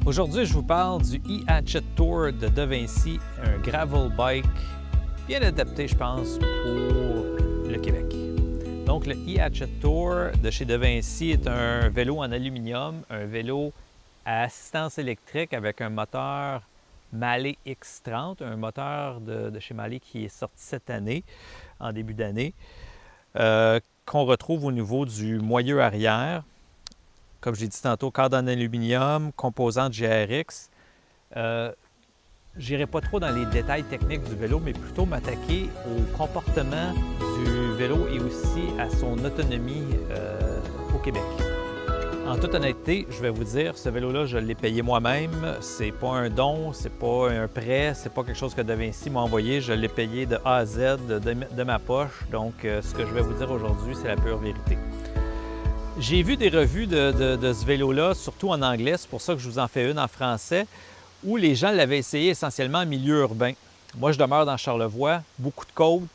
Aujourd'hui, je vous parle du e-Hatchet Tour de DeVinci, un gravel bike bien adapté, je pense, pour le Québec. Donc, le e-Hatchet Tour de chez DeVinci est un vélo en aluminium, un vélo à assistance électrique avec un moteur Mahle X30, un moteur de chez Mahle qui est sorti cette année, en début d'année, qu'on retrouve au niveau du moyeu arrière. Comme j'ai dit tantôt, cadre en aluminium, composante GRX. Je n'irai pas trop dans les détails techniques du vélo, mais plutôt m'attaquer au comportement du vélo et aussi à son autonomie au Québec. En toute honnêteté, je vais vous dire, ce vélo-là, je l'ai payé moi-même. C'est pas un don, c'est pas un prêt, c'est pas quelque chose que DeVinci m'a envoyé. Je l'ai payé de A à Z de ma poche. Donc, ce que je vais vous dire aujourd'hui, c'est la pure vérité. J'ai vu des revues de ce vélo-là, surtout en anglais, c'est pour ça que je vous en fais une en français, où les gens l'avaient essayé essentiellement en milieu urbain. Moi, je demeure dans Charlevoix, beaucoup de côtes.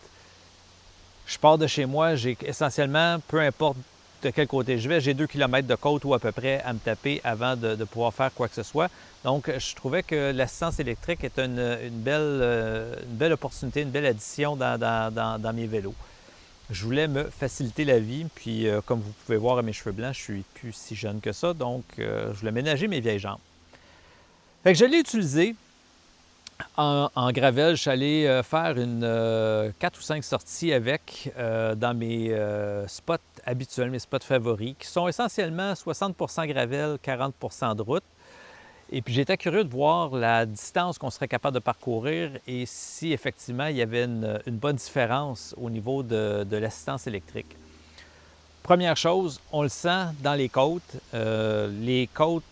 Je pars de chez moi, j'ai essentiellement, peu importe de quel côté je vais, j'ai 2 km de côte ou à peu près à me taper avant de pouvoir faire quoi que ce soit. Donc, je trouvais que l'assistance électrique est une belle opportunité, une belle addition dans mes vélos. Je voulais me faciliter la vie, puis comme vous pouvez voir à mes cheveux blancs, je suis plus si jeune que ça, donc je voulais ménager mes vieilles jambes. Fait que je l'ai utilisé en gravel. Je suis allé faire une 4 ou 5 sorties avec dans mes spots habituels, mes spots favoris, qui sont essentiellement 60% gravel, 40% de route. Et puis j'étais curieux de voir la distance qu'on serait capable de parcourir et si effectivement il y avait une bonne différence au niveau de l'assistance électrique. Première chose, on le sent dans les côtes. Les côtes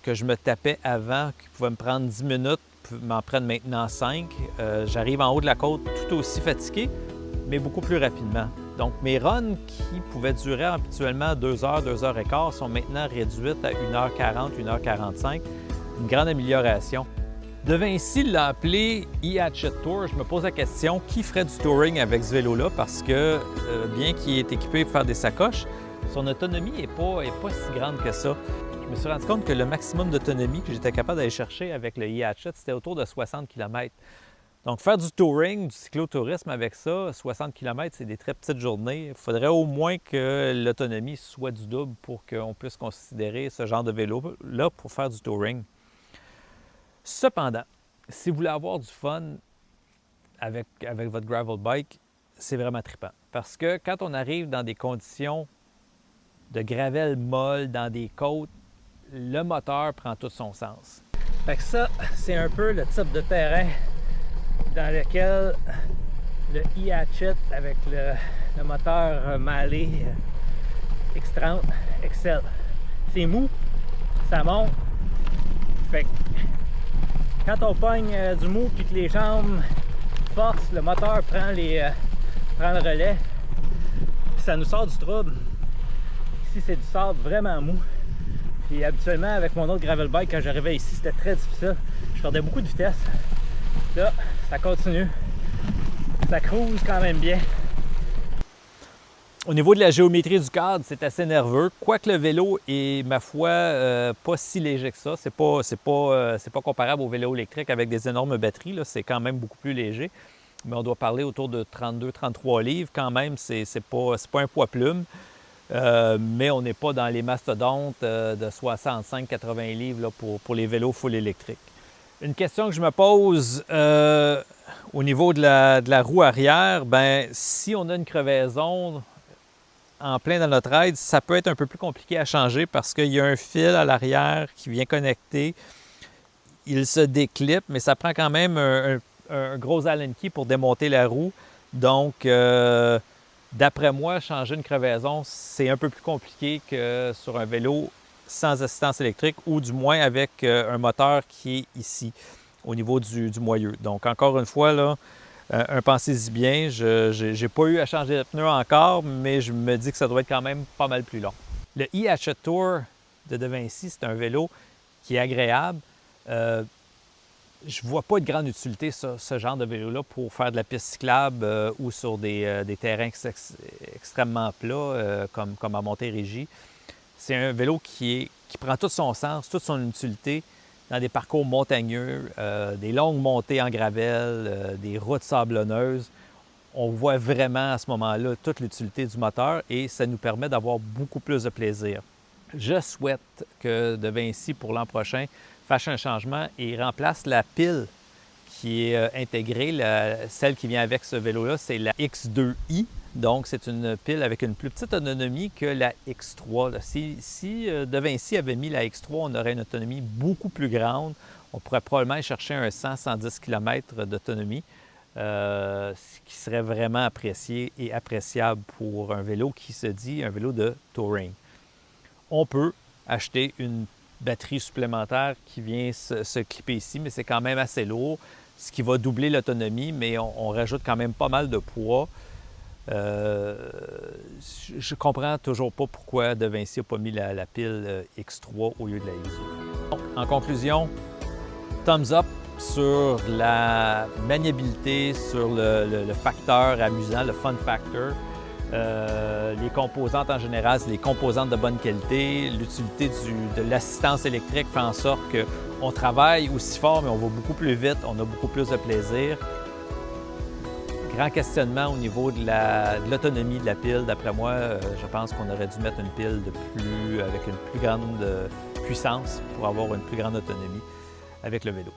que je me tapais avant, qui pouvaient me prendre 10 minutes, m'en prennent maintenant 5. J'arrive en haut de la côte tout aussi fatigué, mais beaucoup plus rapidement. Donc, mes runs qui pouvaient durer habituellement 2 heures, 2 heures et quart sont maintenant réduites à 1h40, 1h45. Une grande amélioration. DeVinci l'a appelé e-Hatchet Tour. Je me pose la question, qui ferait du touring avec ce vélo-là? Parce que, bien qu'il est équipé pour faire des sacoches, son autonomie n'est pas si grande que ça. Je me suis rendu compte que le maximum d'autonomie que j'étais capable d'aller chercher avec le e-Hatchet, c'était autour de 60 km. Donc, faire du touring, du cyclotourisme avec ça, 60 km, c'est des très petites journées. Il faudrait au moins que l'autonomie soit du double pour qu'on puisse considérer ce genre de vélo-là pour faire du touring. Cependant, si vous voulez avoir du fun avec votre gravel bike, c'est vraiment trippant. Parce que quand on arrive dans des conditions de gravel molle, dans des côtes, le moteur prend tout son sens. Fait que ça, c'est un peu le type de terrain dans lequel le e-Hatchet avec le moteur Mahle X30 excelle. C'est mou, ça monte. Fait que quand on pogne du mou et que les jambes forcent, le moteur prend le relais. Puis ça nous sort du trouble. Ici, c'est du sable vraiment mou. Puis habituellement, avec mon autre gravel bike, quand j'arrivais ici, c'était très difficile. Je perdais beaucoup de vitesse. Là, ça continue. Ça cruise quand même bien. Au niveau de la géométrie du cadre, c'est assez nerveux. Quoique le vélo est, ma foi, pas si léger que ça. C'est pas comparable au vélo électrique avec des énormes batteries. C'est quand même beaucoup plus léger. Mais on doit parler autour de 32-33 livres. Quand même, c'est pas un poids plume. Mais on n'est pas dans les mastodontes de 65-80 livres là, pour les vélos full électriques. Une question que je me pose au niveau de la roue arrière, bien, si on a une crevaison en plein dans notre ride, ça peut être un peu plus compliqué à changer parce qu'il y a un fil à l'arrière qui vient connecter. Il se déclipe, mais ça prend quand même un gros Allen key pour démonter la roue. Donc, d'après moi, changer une crevaison, c'est un peu plus compliqué que sur un vélo sans assistance électrique ou du moins avec un moteur qui est ici, au niveau du moyeu. Donc, encore une fois, là, pensez-y bien. Je n'ai pas eu à changer de pneu encore, mais je me dis que ça doit être quand même pas mal plus long. Le e-Hatchet Tour de DeVinci, c'est un vélo qui est agréable. Je ne vois pas de grande utilité, ce genre de vélo-là, pour faire de la piste cyclable ou sur des terrains extrêmement plats, comme à Montérégie. c'est un vélo qui prend tout son sens, toute son utilité dans des parcours montagneux, des longues montées en gravel, des routes sablonneuses. On voit vraiment à ce moment-là toute l'utilité du moteur et ça nous permet d'avoir beaucoup plus de plaisir. Je souhaite que De Vinci, pour l'an prochain, fasse un changement et remplace la pile qui est intégrée. Celle qui vient avec ce vélo-là, c'est la X2i. Donc, c'est une pile avec une plus petite autonomie que la X3. Si De Vinci avait mis la X3, on aurait une autonomie beaucoup plus grande. On pourrait probablement chercher un 100-110 km d'autonomie, ce qui serait vraiment apprécié et appréciable pour un vélo qui se dit un vélo de touring. On peut acheter une batterie supplémentaire qui vient se clipper ici, mais c'est quand même assez lourd, ce qui va doubler l'autonomie, mais on rajoute quand même pas mal de poids. Je comprends toujours pas pourquoi De Vinci n'a pas mis la pile X3 au lieu de la X2. Donc, en conclusion, thumbs up sur la maniabilité, sur le facteur amusant, le fun factor. Les composantes en général, c'est des composantes de bonne qualité. L'utilité de l'assistance électrique fait en sorte qu'on travaille aussi fort, mais on va beaucoup plus vite, on a beaucoup plus de plaisir. Grand questionnement au niveau de l'autonomie de la pile. D'après moi, je pense qu'on aurait dû mettre une pile avec une plus grande puissance pour avoir une plus grande autonomie avec le vélo.